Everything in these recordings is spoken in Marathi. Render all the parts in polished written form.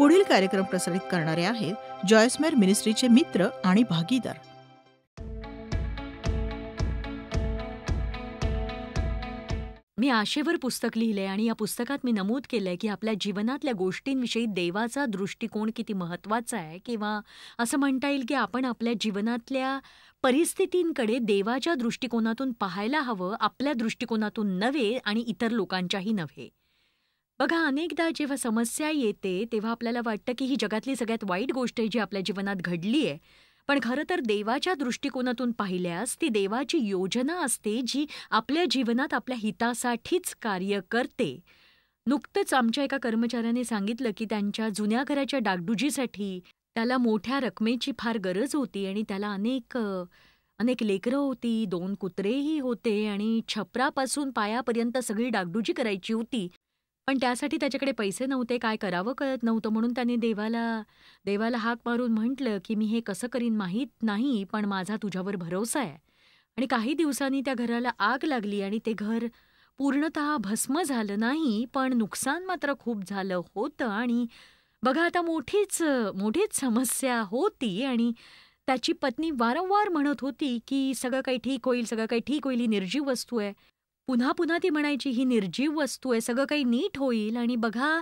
पुढील कार्यक्रम प्रसारित करणारे आहेत जॉयस्मेर मिनिस्ट्रीचे मित्र आणि भागीदार. मी आशेवर पुस्तक लिहिलंय आणि या पुस्तकात मी नमूद केलंय की आपल्या जीवनातल्या गोष्टींविषयी देवाचा दृष्टिकोन किती महत्वाचा आहे, किंवा असं म्हणता येईल की आपण आपल्या जीवनातल्या परिस्थितींकडे देवाच्या दृष्टिकोनातून पाहायला हवं, आपल्या दृष्टिकोनातून नव्हे आणि इतर लोकांच्याही नव्हे. बघा, अनेकदा जेव्हा समस्या येते तेव्हा आपल्याला वाटतं की ही जगातली सगळ्यात वाईट गोष्ट आहे जी आपल्या जीवनात घडली आहे. पण खरं तर देवाच्या दृष्टिकोनातून पाहिल्यास ती देवाची योजना असते जी आपल्या जीवनात आपल्या हितासाठीच कार्य करते. नुकतंच आमच्या एका कर्मचाऱ्याने सांगितलं की त्यांच्या जुन्या घराच्या डागडुजीसाठी त्याला मोठ्या रकमेची फार गरज होती आणि त्याला अनेक लेकरं होती, 2 कुत्रेही होते आणि छपरापासून पायापर्यंत सगळी डागडुजी करायची होती. पण त्यासाठी त्याच्याकडे पैसे नव्हते, काय करावं कळत नव्हतं. म्हणून त्याने देवाला हाक मारून म्हटलं की मी हे कसं करीन माहीत नाही, पण माझा तुझ्यावर भरोसा आहे. आणि काही दिवसांनी त्या घराला आग लागली आणि ते घर पूर्णतः भस्म झालं नाही, पण नुकसान मात्र खूप झालं होतं. आणि बघा, आता मोठीच समस्या होती आणि त्याची पत्नी वारंवार म्हणत होती की सगळं काही ठीक होईल, सगळं काही ठीक होईल, ही निर्जीव वस्तू आहे. पुन्हा पुन्हा ती म्हणायची, ही निर्जीव वस्तू आहे, सगळं काही नीट होईल. आणि बघा,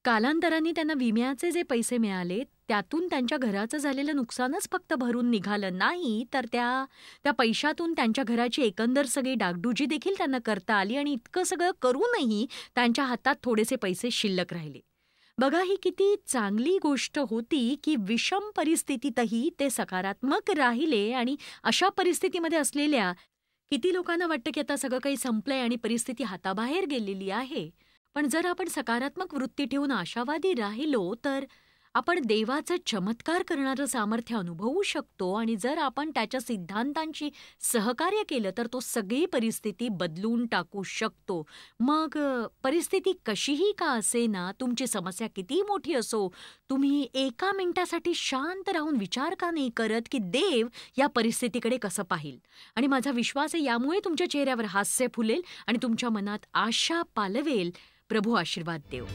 कालांतराने त्यांना विम्याचे जे पैसे मिळाले त्यातून त्यांच्या घराचं झालेलं नुकसानच फक्त भरून निघालं नाही, तर त्या पैशातून त्यांच्या घराची एकंदर सगळी डागडुजी देखील त्यांना करता आली आणि इतकं सगळं करूनही त्यांच्या हातात थोडेसे पैसे शिल्लक राहिले. बघा, ही किती चांगली गोष्ट होती की विषम परिस्थितीतही ते सकारात्मक राहिले. आणि अशा परिस्थितीमध्ये असलेल्या किती लोकांना वाटतं की आता सगळं काही संपलंय आणि परिस्थिती हाताबाहेर गेलेली आहे. पण जर आपण सकारात्मक वृत्ती ठेवून आशावादी राहिलो तर आपण देवाचं चमत्कार करणारं सामर्थ्य अनुभवू शकतो. आणि जर आपण त्याच्या सिद्धांतांशी सहकार्य केलं तर तो सगळी परिस्थिती बदलून टाकू शकतो. मग परिस्थिती कशीही का असेना, तुमची समस्या किती मोठी असो, तुम्ही एका मिनिटासाठी शांत राहून विचार का नाही करत की देव या परिस्थितीकडे कसं पाहिल. आणि माझा विश्वास आहे यामुळे तुमच्या चेहऱ्यावर हास्य फुलेल आणि तुमच्या मनात आशा पालवेल. प्रभू आशीर्वाद देव.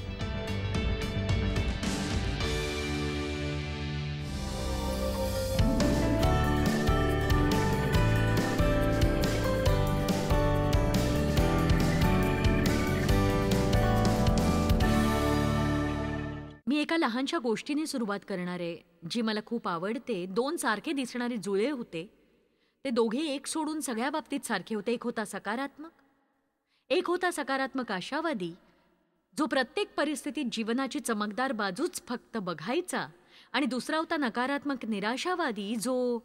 मी एका लहानशा गोष्टीने सुरुवात करणार आहे, जी मला खूप आवडते. 2 सारखे दिसणारे जुळे होते. ते दोघे एक सोडून सगळ्या बाबतीत सारखे होते. एक होता सकारात्मक आशावादी, जो प्रत्येक परिस्थितीत जीवनाची चमकदार बाजूच फक्त बघायचा. आणि दुसरा होता नकारात्मक निराशावादी, जो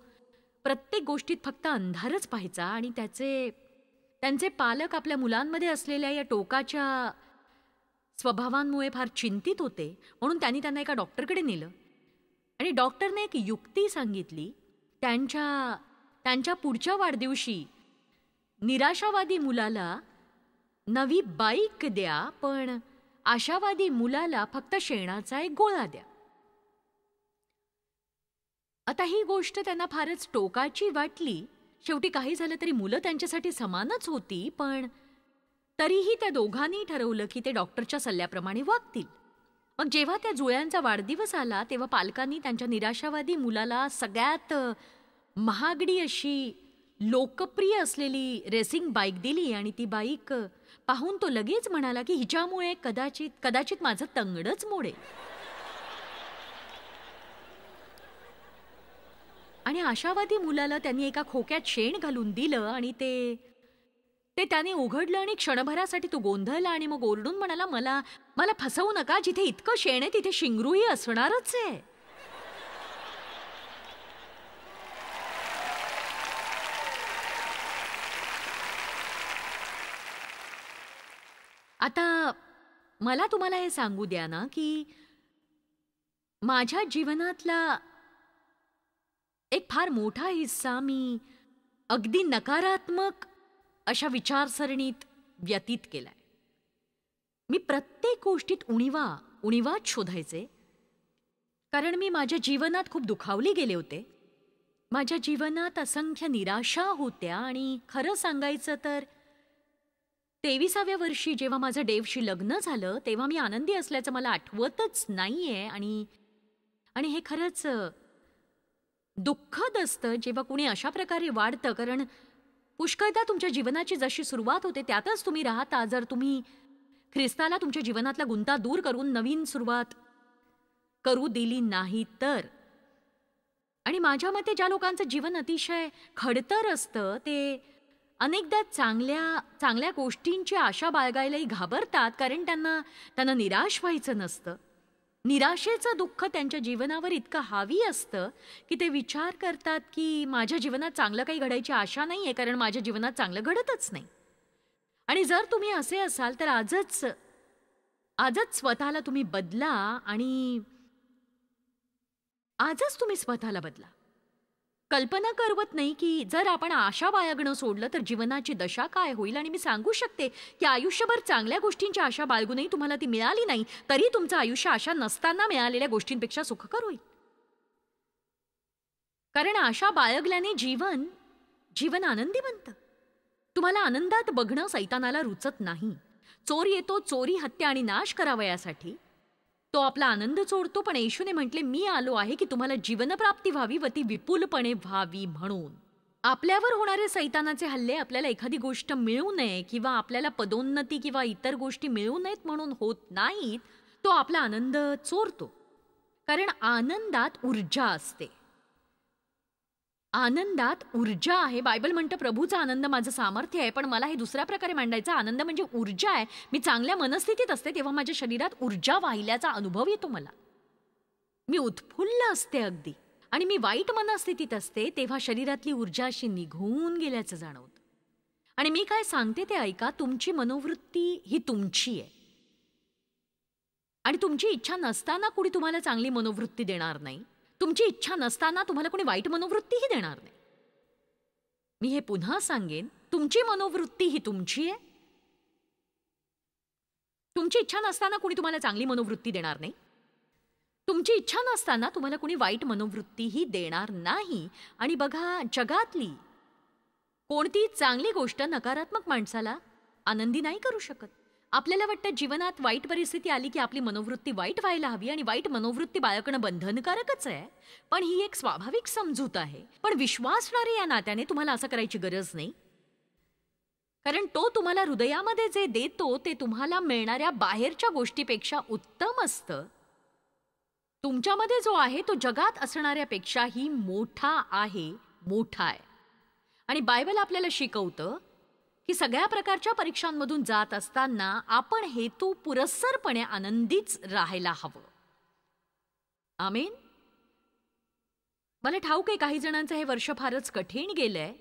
प्रत्येक गोष्टीत फक्त अंधारच पाहायचा. आणि त्यांचे पालक आपल्या मुलांमध्ये असलेल्या या टोकाच्या स्वभावांमुळे फार चिंतित होते. म्हणून त्यांना एका डॉक्टरकडे नेलं आणि डॉक्टरने एक युक्ती सांगितली. त्यांच्या पुढच्या वाढदिवशी निराशावादी मुलाला नवी बाईक द्या, पण आशावादी मुलाला फक्त शेणाचा एक गोळा द्या. आता ही गोष्ट त्यांना फारच टोकाची वाटली. शेवटी काही झालं तरी मुलं त्यांच्यासाठी समानच होती, पण तरीही त्या दोघांनी ठरवलं की ते डॉक्टरच्या सल्ल्याप्रमाणे वागतील. मग जेव्हा त्या जुळ्यांचा वाढदिवस आला तेव्हा पालकांनी त्यांच्या निराशावादी मुलाला सगळ्यात महागडी अशी लोकप्रिय असलेली रेसिंग बाईक दिली. आणि ती बाईक पाहून तो लगेच म्हणाला की हिच्यामुळे कदाचित माझं तंगडच मोडेल. आणि आशावादी मुलाला त्यांनी एका खोक्यात शेण घालून दिलं आणि ते त्याने उघडलं आणि क्षणभरासाठी तो गोंधळला आणि मग ओरडून म्हणाला, मला फसवू नका, जिथे इतकं शेण आहे तिथे शिंगरूही असणारच आहे. आता मला तुम्हाला हे सांगू द्या ना की माझ्या जीवनातला एक फार मोठा हिस्सा मी अगदी नकारात्मक अशा विचारसरणीत व्यतीत केलाय. मी प्रत्येक गोष्टीत उणिवाच शोधायचे, कारण मी माझ्या जीवनात खूप दुखावली गेले होते. माझ्या जीवनात असंख्य निराशा होत्या आणि खरं सांगायचं तर 23व्या वर्षी जेव्हा माझं डेवशी लग्न झालं तेव्हा मी आनंदी असल्याचं मला आठवतच नाहीये. आणि हे खरंच दुःखद असतं जेव्हा कुणी अशा प्रकारे वाढतं, कारण पुष्कळदा तुमच्या जीवनाची जशी सुरुवात होते त्यातच तुम्ही राहता. जर तुम्ही ख्रिस्ताला तुमच्या जीवनातला गुंता दूर करून नवीन सुरुवात करू दिली नाही तर. आणि माझ्या मते ज्या लोकांचं जीवन अतिशय खडतर असतं ते अनेकदा चांगल्या गोष्टींची आशा बाळगायलाही घाबरतात, कारण त्यांना निराश व्हायचं नसतं. निराशेचं दुःख त्यांच्या जीवनावर इतकं हावी असतं की ते विचार करतात की माझ्या जीवनात चांगलं काही घडायची आशा नाहीये, कारण माझ्या जीवनात चांगलं घडतच नाही. आणि जर तुम्ही असे असाल तर आजच स्वतःला तुम्ही बदला आणि आजच तुम्ही स्वतःला बदला. कल्पना करवत नाही की जर आपण आशा बाळगणं सोडलं तर जीवनाची दशा काय होईल. आणि मी सांगू शकते की आयुष्यभर चांगल्या गोष्टींची आशा बाळगूनही तुम्हाला ती मिळाली नाही तरी तुमचं आयुष्य आशा नसताना मिळालेल्या गोष्टींपेक्षा सुखकर होईल. कारण आशा बाळगल्याने जीवन आनंदी बनतं. तुम्हाला आनंदात बघणं सैतानाला रुचत नाही. चोर येतो चोरी, हत्या आणि नाश करावयासाठी. तो आपला आनंद चोरतो, पण येशूने म्हटले मी आलो आहे की तुम्हाला जीवनप्राप्ती व्हावी व ती विपुलपणे व्हावी म्हणून. आपल्यावर होणारे सैतानाचे हल्ले आपल्याला एखादी गोष्ट मिळू नये किंवा आपल्याला पदोन्नती किंवा इतर गोष्टी मिळू नयेत म्हणून होत नाहीत. तो आपला आनंद चोरतो, कारण आनंदात ऊर्जा असते. आनंदात ऊर्जा आहे. बायबल म्हणतं प्रभूचा आनंद माझं सामर्थ्य आहे. पण मला हे दुसऱ्या प्रकारे मांडायचं. आनंद म्हणजे ऊर्जा आहे. मी चांगल्या मनस्थितीत असते तेव्हा माझ्या शरीरात ऊर्जा वाहिल्याचा अनुभव येतो मला. मी उत्फुल्ल असते अगदी. आणि मी वाईट मनस्थितीत असते तेव्हा शरीरातली ऊर्जा अशी निघून गेल्याचं जाणवतं. आणि मी काय सांगते ते ऐका. तुमची मनोवृत्ती ही तुमची आहे. आणि तुमची इच्छा नसताना कुणी तुम्हाला चांगली मनोवृत्ती देणार नाही. तुमची इच्छा नसताना तुम्हाला कोणी वाईट मनोवृत्तीही देणार नाही. मी हे पुन्हा सांगेन, तुमची मनोवृत्ती ही तुमची आहे. तुमची इच्छा नसताना कुणी तुम्हाला चांगली मनोवृत्ती देणार नाही. तुमची इच्छा नसताना तुम्हाला कुणी वाईट मनोवृत्तीही देणार नाही. आणि बघा, जगातली कोणती चांगली गोष्ट नकारात्मक माणसाला आनंदी नाही करू शकत. आपल्याला वाटतं जीवनात वाईट परिस्थिती आली की आपली मनोवृत्ती वाईट व्हायला हवी आणि वाईट मनोवृत्ती बाळगणं बंधनकारकच आहे. पण ही एक स्वाभाविक समजूत आहे. पण विश्वासणारे या नात्याने तुम्हाला असं करायची गरज नाही, कारण तो तुम्हाला हृदयामध्ये जे देतो ते तुम्हाला मिळणाऱ्या बाहेरच्या गोष्टीपेक्षा उत्तम असतं. तुमच्यामध्ये जो आहे तो जगात असणाऱ्यापेक्षाही मोठा आहे. आणि बायबल आपल्याला शिकवतं की सगळ्या प्रकारच्या परीक्षांमधून जात असताना आपण हेतू पुरस्सरपणे आनंदीच राहायला हवं. आमेन. मला ठाऊक आहे काही जणांचं हे वर्ष फारच कठीण गेलंय.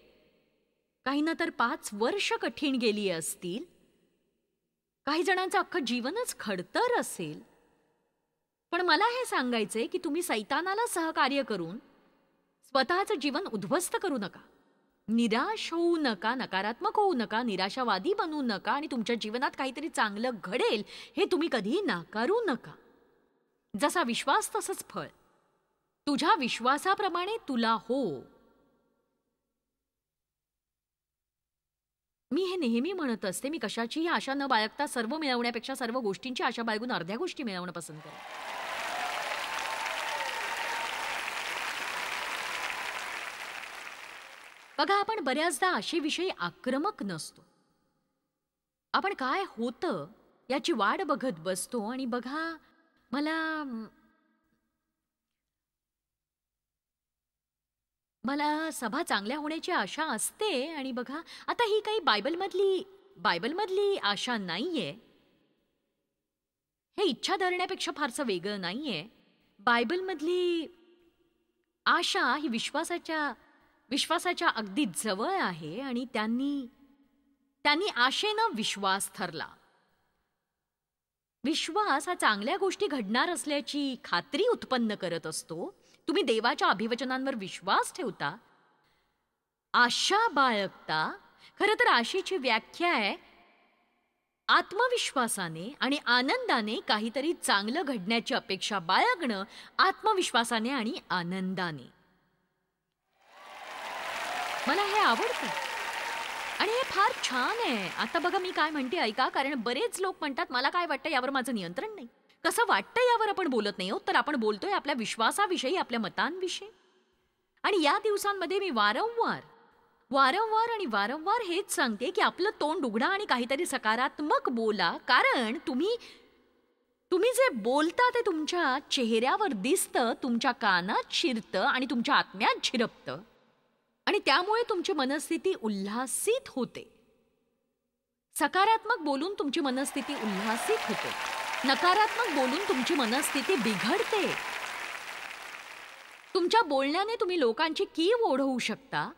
काहींना तर 5 वर्ष कठीण गेली असतील. काही जणांचं अख्खं जीवनच खडतर असेल. पण मला हे सांगायचंय की तुम्ही सैतानाला सहकार्य करून स्वतःचं जीवन उद्ध्वस्त करू नका. निराश होऊ नका, नकारात्मक होऊ नका, निराशावादी बनू नका आणि तुमच्या जीवनात काहीतरी चांगलं घडेल हे तुम्ही कधीही नाकारू नका. जसा विश्वास तसंच फळ. तुझ्या विश्वासाप्रमाणे तुला हो. मी हे नेहमी म्हणत असते, मी कशाचीही आशा न बाळगता सर्व मिळवण्यापेक्षा सर्व गोष्टींची आशा बाळगून अर्ध्या गोष्टी मिळवणं पसंत करेन. बघा, आपण बऱ्याचदा आशेविषयी आक्रमक नसतो. आपण काय होतं याची वाट बघत बसतो. आणि बघा, मला सभा चांगल्या होण्याची आशा असते. आणि बघा, आता ही काही बायबलमधली आशा नाहीये. हे इच्छा धरण्यापेक्षा फारसं वेगळं नाहीये. बायबलमधली आशा ही विश्वासाच्या अगदी जवळ आहे. आणि त्यांनी आशेनं विश्वास धरला. विश्वास हा चांगल्या गोष्टी घडणार असल्याची खात्री उत्पन्न करत असतो. तुम्ही देवाच्या अभिवचनांवर विश्वास ठेवता, आशा बाळगता. खरं तर आशेची व्याख्या आहे आत्मविश्वासाने आणि आनंदाने काहीतरी चांगलं घडण्याची अपेक्षा बाळगणं. आत्मविश्वासाने आणि आनंदाने. मला हे आवडतं. आणि हे फार छान आहे. आता बघा मी काय म्हणते ऐका, कारण बरेच लोक म्हणतात मला काय वाटतं यावर माझं नियंत्रण नाही. कसं वाटतं यावर आपण बोलत नाही आहोत, तर आपण बोलतोय आपल्या विश्वासाविषयी, आपल्या मतांविषयी. आणि या दिवसांमध्ये मी वारंवार हेच सांगते की आपलं तोंड उघडा आणि काहीतरी सकारात्मक बोला, कारण तुम्ही जे बोलता ते तुमच्या चेहऱ्यावर दिसतं, तुमच्या कानात शिरतं आणि तुमच्या आत्म्यात झिरपतं आणि त्यामुळे तुमची मनस्थिती उल्हासित होते. सकारात्मक बोलून तुमची मनस्थिती उल्हासित होते. नकारात्मक बोलून तुमची मनस्थिती बिघडते. तुमच्या बोलण्याने तुम्ही लोकांची कीव ओढवू शकता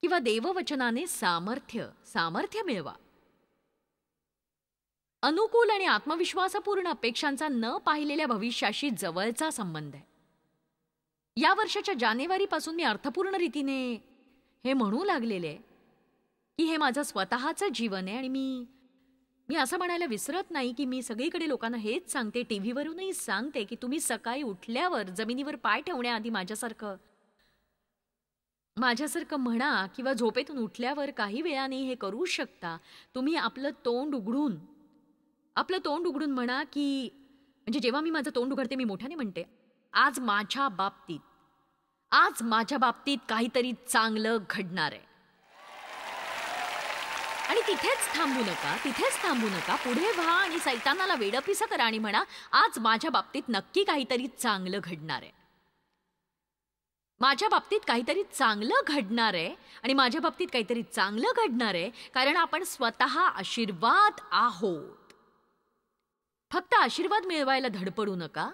किंवा देववचनाने सामर्थ्य मिळवा. अनुकूल आणि आत्मविश्वासपूर्ण अपेक्षांचा न पाहिलेल्या भविष्याशी जवळचा संबंध आहे. या वर्षाच्या जानेवारीपासून मी अर्थपूर्ण रीतीने हे म्हणू लागलेले आहे की हे माझं स्वतःचं जीवन आहे आणि मी असं म्हणायला विसरत नाही की मी सगळीकडे लोकांना हेच सांगते, टीव्हीवरूनही सांगते की तुम्ही सकाळी उठल्यावर जमिनीवर पाय ठेवण्याआधी माझ्यासारखं म्हणा किंवा झोपेतून उठल्यावर काही वेळाने हे करू शकता. तुम्ही आपलं तोंड उघडून म्हणा की, म्हणजे जेव्हा मी माझं तोंड उघडते मी मोठ्याने म्हणते, आज माझ्या बाबतीत काहीतरी चांगलं घडणार आहे. आणि तिथेच थांबू नका, पुढे व्हा आणि सैतानाला वेडपिसं करा आणि म्हणा, आज माझ्या बाबतीत नक्की काहीतरी चांगलं घडणार आहे. माझ्या बाबतीत काहीतरी चांगलं घडणार आहे आणि माझ्या बाबतीत काहीतरी चांगलं घडणार आहे कारण आपण स्वतः आशीर्वाद आहोत. फक्त आशीर्वाद मिळवायला धडपडू नका.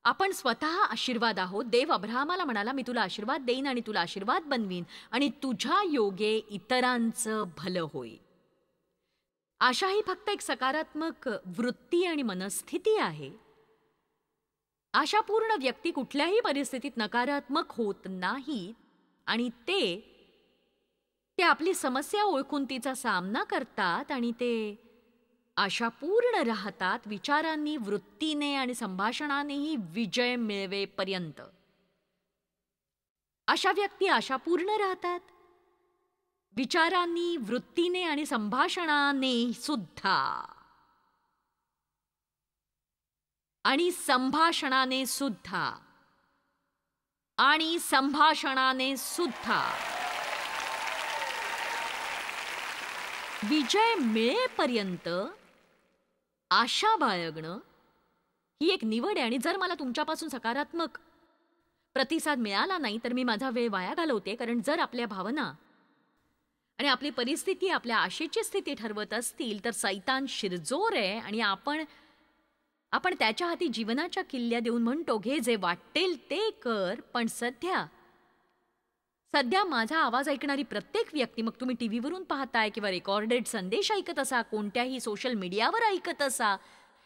आपण स्वतः आशीर्वाद आहोत. देव अब्राहमाला म्हणाला, मी तुला आशीर्वाद देईन आणि तुला आशीर्वाद बनवीन आणि तुझ्या योगे इतरांचं भलं होईल. आशा ही फक्त एक सकारात्मक वृत्ती आणि मनस्थिती आहे. आशापूर्ण व्यक्ती कुठल्याही परिस्थितीत नकारात्मक होत नाहीत आणि ते आपली समस्या ओळखून तिचा सामना करतात आणि ते आशापूर्ण राहतात, विचारांनी, वृत्तीने आणि संभाषणानेही विजय मिळवेपर्यंत. अशा व्यक्ती आशापूर्ण राहतात, विचारांनी, वृत्तीने आणि संभाषणाने सुद्धा. विजय मिळेपर्यंत आशा बाळगणं ही एक निवड आहे. आणि जर मला तुमच्यापासून सकारात्मक प्रतिसाद मिळाला नाही तर मी माझा वेळ वाया घालवते, कारण जर आपल्या भावना आणि आपली परिस्थिती आपल्या आशेची स्थिती ठरवत असतील तर सैतान शिरजोर आहे आणि आपण त्याच्या हाती जीवनाच्या किल्ल्या देऊन म्हणतो, घे जे वाटेल ते कर. पण सध्या माझा आवाज ऐकणारी प्रत्येक व्यक्ती, मग तुम्ही टीव्हीवरून पाहताय किंवा रेकॉर्डेड संदेश ऐकत असा, कोणत्याही सोशल मीडियावर ऐकत असा,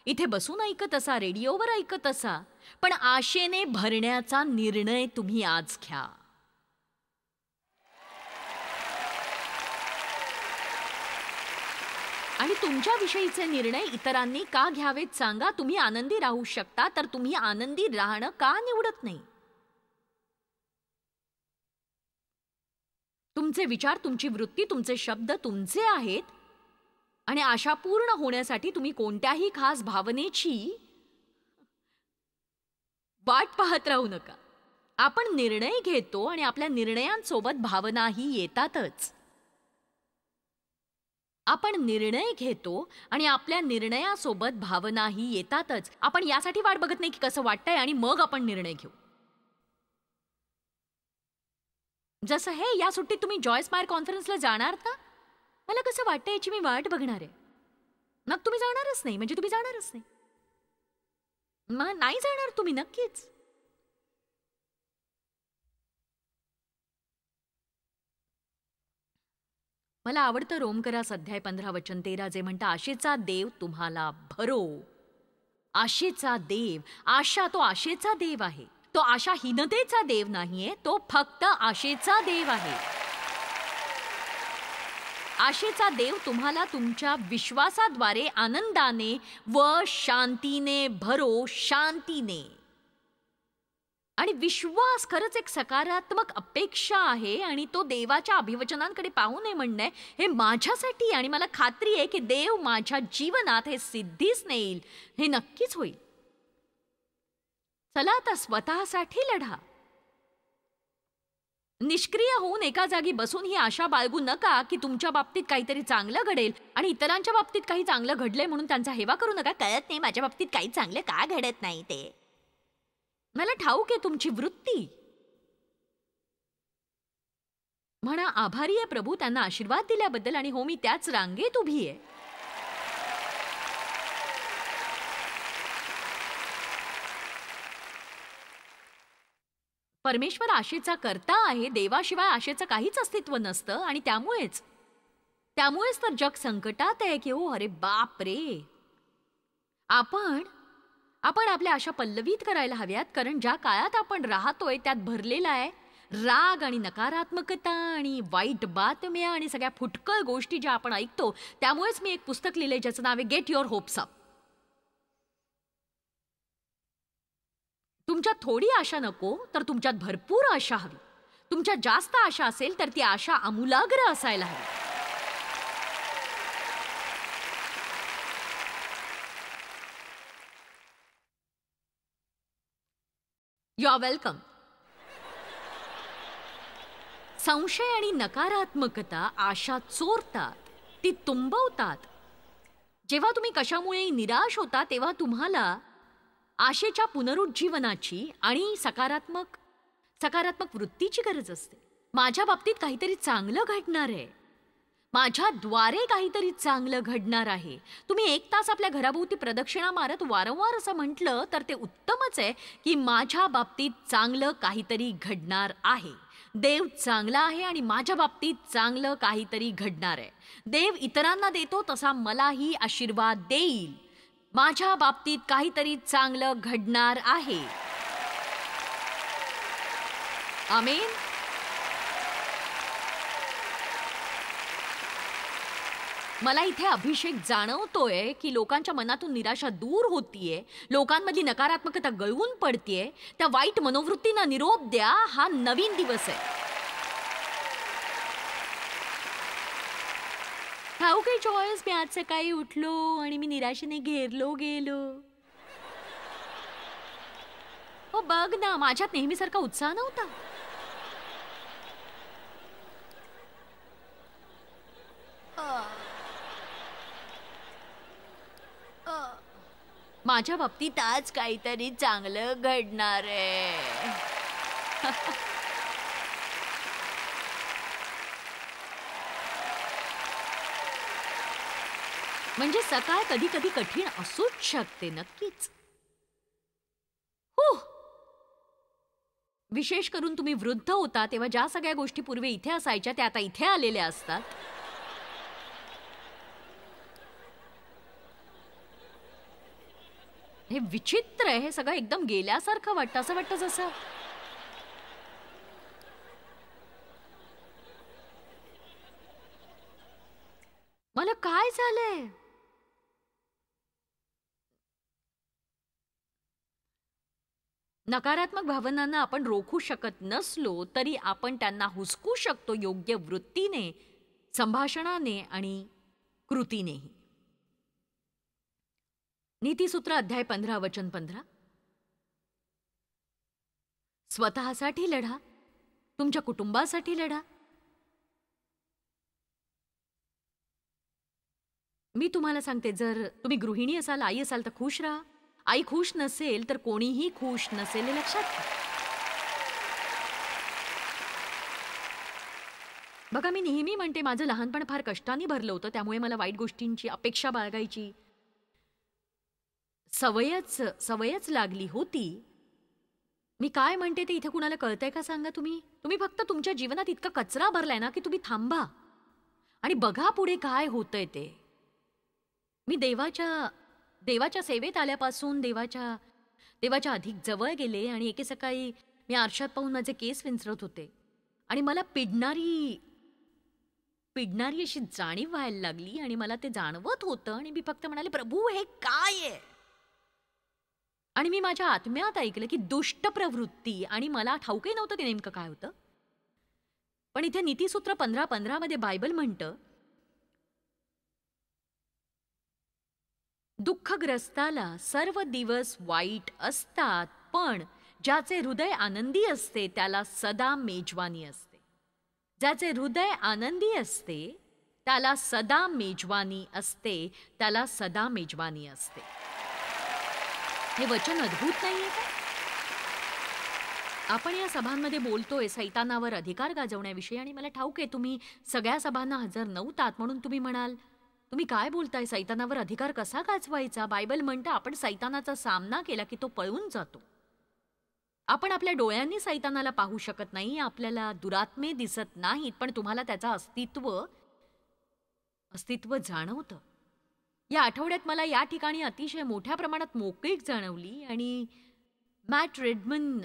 इथे बसून ऐकत असा, रेडिओवर ऐकत असा, पण आशेने भरण्याचा निर्णय तुम्ही आज घ्या. आणि तुमच्याविषयीचे निर्णय इतरांनी का घ्यावेत सांगा. तुम्ही आनंदी राहू शकता तर तुम्ही आनंदी राहणं का निवडत नाही? तुमचे विचार, तुमची वृत्ती, तुमचे शब्द तुमचे आहेत आणि आशा पूर्ण होण्यासाठी तुम्ही कोणत्याही खास भावनेची वाट पाहत राहू नका. आपण निर्णय घेतो आणि आपल्या निर्णयांसोबत भावनाही येतातच. आपण यासाठी वाट बघत नाही की कसं वाटतंय आणि मग आपण निर्णय घेऊ. जसं या सुट्टीत तुम्ही जॉयस मायर कॉन्फरन्सला जाणार का? मला कसं वाटतं याची मी वाट बघणार आहे. मग तुम्ही जाणारच नाही, म्हणजे तुम्ही जाणारच नाही. मग नाही जाणार तुम्ही नक्कीच. मला आवडतं रोमकरास अध्याय 15 वचन 13 जे म्हणतं, आशेचा देव तुम्हाला भरो. आशेचा देव, आशा तो आशेचा देव आहे. तो आशाहीनतेचा देव नाहीये, तो फक्त आशेचा देव आहे. आशेचा देव तुम्हाला तुमच्या विश्वासाद्वारे आनंदाने व शांतीने भरो. शांतीने. आणि विश्वास खरंच एक सकारात्मक अपेक्षा आहे आणि तो देवाच्या अभिवचनांकडे पाहू नये म्हणणं हे माझ्यासाठी, आणि मला खात्री आहे की देव माझ्या जीवनात हे सिद्धीच नेईल, हे नक्कीच होईल. चला आता स्वतःसाठी लढा. निष्क्रिय होऊन एका जागी बसून ही आशा बाळगू नका की तुमच्या बाबतीत काहीतरी चांगलं घडेल आणि इतरांच्या बाबतीत काही चांगलं घडलंय म्हणून त्यांचा हेवा करू नका. कळत नाही माझ्या बाबतीत काही चांगलं का घडत नाही ते. मला ठाऊक आहे तुमची वृत्ती. म्हणा आभारी आहे प्रभू त्यांना आशीर्वाद दिल्याबद्दल, आणि हो मी त्याच रांगेत उभी आहे. परमेश्वर आशेचा कर्ता आहे. देवाशिवाय आशेचं काहीच अस्तित्व नसतं आणि त्यामुळेच तर जग संकटात आहे की हो अरे बाप रे. आपण आपल्या आशा पल्लवित करायला हव्यात, कारण ज्या काळात आपण राहतोय त्यात भरलेला आहे राग आणि नकारात्मकता आणि वाईट बातम्या आणि सगळ्या फुटकळ गोष्टी ज्या आपण ऐकतो. त्यामुळेच मी एक पुस्तक लिहिलंय ज्याचं नाव आहे गेट युअर होप्स अप. तुमच्यात थोडी आशा नको तर तुमच्यात भरपूर आशा हवी. तुमच्यात जास्त आशा असेल तर ती आशा आमूलाग्र असायला हवी. You are welcome. संशय आणि नकारात्मकता आशा चोरतात, ती तुंबवतात. जेव्हा तुम्ही कशामुळे निराश होता तेव्हा तुम्हाला आशेच्या पुनरुज्जीवनाची आणि सकारात्मक वृत्तीची गरज असते. माझ्या बाबतीत काहीतरी चांगलं घडणार आहे, माझ्याद्वारे काहीतरी चांगलं घडणार आहे. तुम्ही 1 तास आपल्या घराभोवती प्रदक्षिणा मारत वारंवार असं म्हटलं तर ते उत्तमच आहे की माझ्या बाबतीत चांगलं काहीतरी घडणार आहे. देव चांगला आहे आणि माझ्या बाबतीत चांगलं काहीतरी घडणार आहे. देव इतरांना देतो तसा मलाही आशीर्वाद देईल. माझ्या बाबतीत काहीतरी चांगलं घडणार आहे. आमेन. मला इथे अभिषेक जाणवतोय की लोकांच्या मनातून निराशा दूर होतीये, लोकांमधली नकारात्मकता गळून पडतीये. त्या वाईट मनोवृत्तींना निरोप द्या. हा नवीन दिवस आहे. ठाऊ काही चॉईस, मी आज सकाळी उठलो आणि मी निराशेने घेरलो गेलो. हो बघ ना, माझ्यात नेहमीसारखा उत्साह नव्हता. माझ्या बाबतीत आज काहीतरी चांगलं घडणार आहे. म्हणजे सकाळ कधी कधी कठीण असूच शकते, नक्कीच. विशेष करून तुम्ही वृद्ध होता तेव्हा ज्या सगळ्या गोष्टी पूर्वी इथे असायच्या त्या आता इथे आलेल्या असतात. हे विचित्र आहे. हे सगळं एकदम गेल्यासारखं वाटतं. असं वाटतं जसं मला काय झालंय. नकारात्मक भावनांना आपण रोखू शकत नसलो तरी आपण त्यांना हुसकू शकतो योग्य वृत्तीने, संभाषणाने आणि कृतीनेही. नीतिसूत्र अध्याय 15 वचन 15. स्वतःसाठी लढा, तुमच्या कुटुंबासाठी लढा. मी तुम्हाला सांगते, जर तुम्ही गृहिणी असाल, आई असाल तर खुश राहा. आई खुश नसेल तर कोणीही खुश नसेल, हे लक्षात घ्या. बघा, मी नेहमी म्हणते माझं लहानपण फार कष्टाने भरलं होतं, त्यामुळे मला वाईट गोष्टींची अपेक्षा बाळगायची सवयच लागली होती. मी काय म्हणते ते इथे कुणाला कळतंय का सांगा. तुम्ही फक्त तुमच्या जीवनात इतका कचरा भरलाय ना की तुम्ही थांबा आणि बघा पुढे काय होतंय ते. मी देवाच्या सेवेत आल्यापासून देवाच्या अधिक जवळ गेले आणि एके सकाळी मी आरशात पाहून माझे केस विंचरत होते आणि मला पिडणारी अशी जाणीव व्हायला लागली आणि मला ते जाणवत होतं आणि मी फक्त म्हणाले, प्रभू हे काय आहे. आणि मी माझ्या आत्म्यात ऐकलं की दुष्ट प्रवृत्ती, आणि मला ठाऊकही नव्हतं ते नेमकं काय होतं. पण इथे नीतिसूत्र 15:15 मध्ये बायबल म्हणतं, दुःखग्रस्ताला सर्व दिवस वाईट असतात, पण ज्याचे हृदय आनंदी असते त्याला सदा मेजवानी असते. ज्याचे हृदय आनंदी असते त्याला सदा मेजवानी असते, त्याला सदा मेजवानी असते. हे वचन अद्भुत नाहीये का? आपण या सभांमध्ये बोलतोय सैतानावर अधिकार गाजवण्याविषयी, आणि मला ठाऊक आहे तुम्ही सगळ्या सभांना हजर नव्हतात, म्हणून तुम्ही म्हणाल, तुम्ही काय बोलताय, सैतानावर अधिकार कसा गाजवायचा? बायबल म्हणतं आपण सैतानाचा सामना केला की तो पळून जातो. आपण आपल्या डोळ्यांनी सैतानाला पाहू शकत नाही, आपल्याला दुरात्मे दिसत नाहीत, पण तुम्हाला त्याचा अस्तित्व जाणवतं. या आठवड्यात मला या ठिकाणी अतिशय मोठ्या प्रमाणात मोकळीक जाणवली, आणि मॅट रेडमन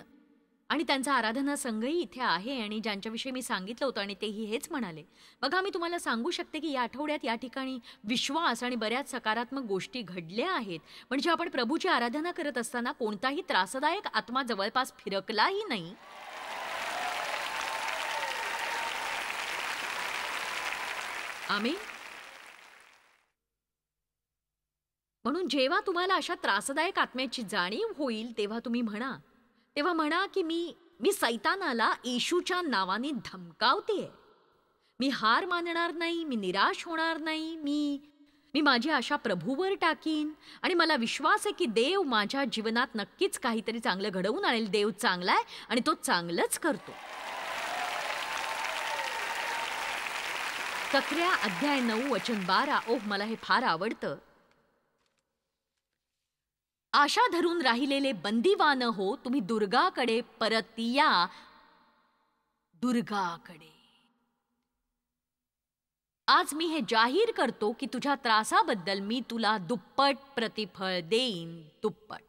आणि त्यांचा आराधना संघही इथे आहे, आणि ज्यांच्याविषयी मी सांगितलं होतं आणि तेही हेच म्हणाले. बघा, मी तुम्हाला सांगू शकते की या आठवड्यात या ठिकाणी विश्वास आणि बऱ्याच सकारात्मक गोष्टी घडल्या आहेत. म्हणजे आपण प्रभूची आराधना करत असताना कोणताही त्रासदायक आत्मा जवळपास फिरकलाही नाही. आमेन. म्हणून जेव्हा तुम्हाला अशा त्रासदायक आत्म्याची जाणीव होईल तेव्हा तुम्ही म्हणा की मी सैतानाला येशूच्या नावाने धमकावतेय. मी हार मानणार नाही, मी निराश होणार नाही, मी माझी आशा प्रभूवर टाकीन, आणि मला विश्वास आहे की देव माझ्या जीवनात नक्कीच काहीतरी चांगलं घडवून आणेल. देव चांगला आहे आणि तो चांगलंच करतो. 11:9-12 मला हे फार आवडतं. आशा धरून राहिलेले बंदीवान हो, तुम्ही दुर्गाकडे परत या. दुर्गाकडे. आज मी हे जाहीर करतो की तुझ्या त्रासाबद्दल मी तुला दुप्पट प्रतिफळ देईन. दुप्पट.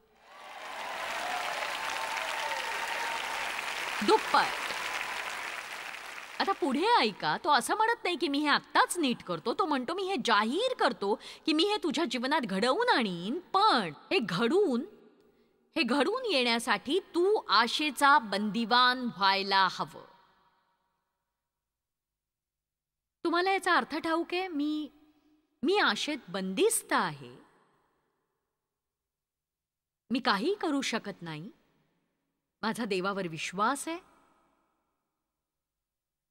आता पुढे ऐका, तो असं म्हणत नाही की मी हे आत्ताच नीट करतो. तो म्हणतो मी हे जाहीर करतो की मी हे तुझ्या जीवनात घडवून आणीन, पण हे घडून येण्यासाठी तू आशेचा बंदिवान व्हायला हवं. तुम्हाला याचा अर्थ ठाऊक आहे? मी आशेत बंदिस्त आहे. मी काही करू शकत नाही. माझा देवावर विश्वास आहे.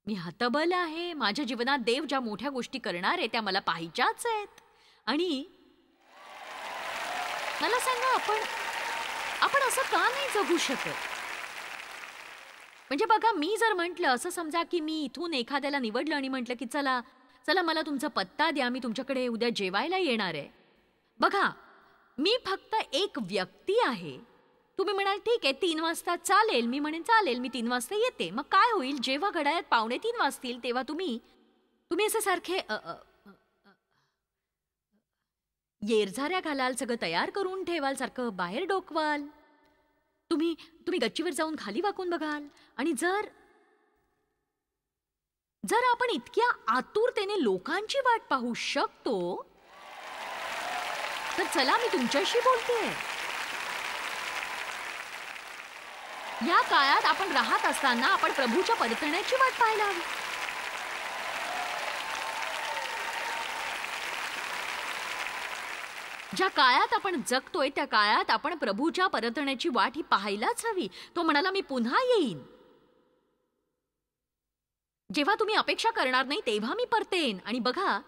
मी हतबल आहे. माझ्या जीवनात देव ज्या मोठ्या गोष्टी करणार आहे त्या मला पाहायच्याच आहेत. आणि मला सांगा, आपण असं का नाही जगू शकत? म्हणजे बघा, मी जर म्हटलं, असं समजा की मी इथून एखाद्याला निवडलं आणि म्हटलं की चला मला तुमचा पत्ता द्या, मी तुमच्याकडे उद्या जेवायला येणार आहे. बघा, मी फक्त एक व्यक्ती आहे. तुम्ही म्हणाल ठीक आहे 3 वाजता चालेल. मी म्हणेन चालेल, मी 3 वाजता येते. मग काय होईल? जेव्हा घड्याळात 2:45 वाजतील तेव्हा तुम्ही असे सारखे येरझाऱ्या घालाल, सगळं तयार करून ठेवाल, सारखं बाहेर डोकवाल. तुम्ही गच्चीवर जाऊन खाली वाकून बघाल. आणि जर आपण इतक्या आतुरतेने लोकांची वाट पाहू शकतो, तर चला मी तुमच्याशी बोलतेय. या काळात आपण राहत असताना आपण प्रभूच्या परतण्याची वाट पाहायला हवी. ज्या काळात आपण जगतोय त्या काळात आपण प्रभूच्या परतण्याची वाट ही पाहायलाच हवी. तो म्हणाला मी पुन्हा येईन. जेव्हा तुम्ही अपेक्षा करणार नाही तेव्हा मी परतेन. आणि बघा,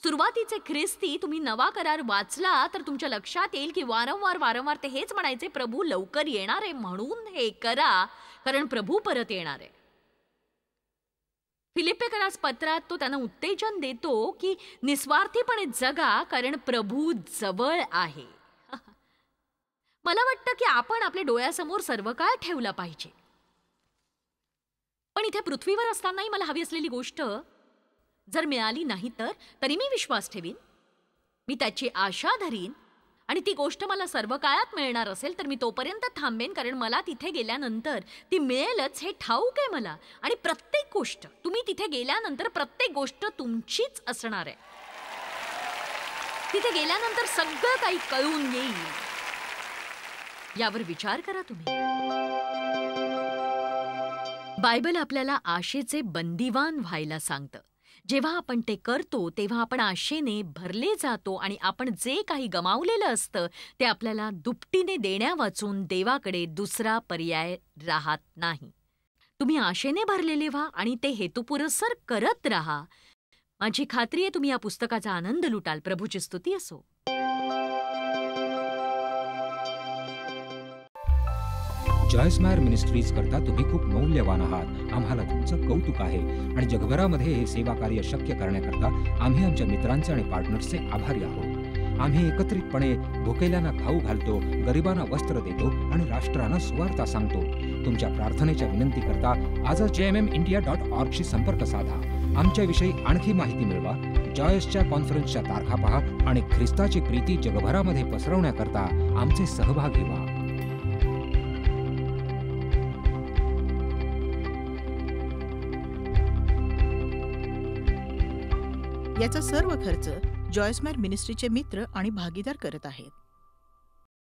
सुरुवातीचे ख्रिस्ती तुम्ही नवा करार वाचला तर तुमच्या लक्षात येईल की वारंवार ते हेच म्हणायचे, प्रभू लवकर येणार आहे म्हणून हे करा, कारण प्रभू परत येणार आहे. फिलिप्पीकरास पत्रात तो त्यांना उत्तेजन देतो की निस्वार्थीपणे जगा, कारण प्रभू जवळ आहे. मला वाटतं की आपण आपल्या डोळ्यासमोर सर्व काळ ठेवला पाहिजे. पण इथे पृथ्वीवर असतानाही मला हवी असलेली गोष्ट जर मिळाली नाही तरी मी विश्वास ठेवीन, मी त्याची आशा धरीन, आणि ती गोष्ट मला सर्व काळात मिळणार असेल तर मी तोपर्यंत थांबेन, कारण मला तिथे गेल्यानंतर ती मिळेलच हे ठाऊक आहे मला. आणि प्रत्येक गोष्ट तुम्ही तिथे गेल्यानंतर प्रत्येक गोष्ट तुमचीच असणार आहे. तिथे गेल्यानंतर सगळं काही कळून येईल. यावर विचार करा तुम्ही. बायबल आपल्याला आशेचे बंदिवान व्हायला सांगतं. जेव्हा आपण ते करतो तेव्हा आपण आशेने भरले जातो आणि आपण जे काही गमावलेलं असतं ते आपल्याला दुपटीने देण्यावाचून देवाकडे दुसरा पर्याय राहत नाही. तुम्ही आशेने भरलेले व्हा आणि ते हेतुपुरस्सर करत राहा. माझी खात्री आहे तुम्ही या पुस्तकाचा आनंद लुटाल. प्रभूची स्तुती असो. जॉयस मायर मिनिस्ट्रीज करता तुम्ही खूप मौल्यवान आहात. आम्हाला तुमचं कौतुक आहे आणि जगभरामध्ये हे सेवा कार्य शक्य करण्याकरता आम्ही आमच्या मित्रांचे आणि पार्टनर्सचे आभारी आहोत. आम्ही एकत्रितपणे भुकेल्यांना खाऊ घालतो, गरिबांना वस्त्र देतो आणि राष्ट्रांना सुवार्ता सांगतो. तुमच्या प्रार्थनेच्या विनंती करता आजच jmmindia.org शी संपर्क साधा. आमच्याविषयी आणखी माहिती मिळवा. जॉयसच्या कॉन्फरन्सच्या तारखा पहा आणि ख्रिस्ताची प्रीती जगभरामध्ये पसरवण्याकरता आमचे सहभागी व्हा. याचा सर्व खर्च जॉयस मेर मिनिस्ट्रीचे मित्र आणि भागीदार करत आहेत.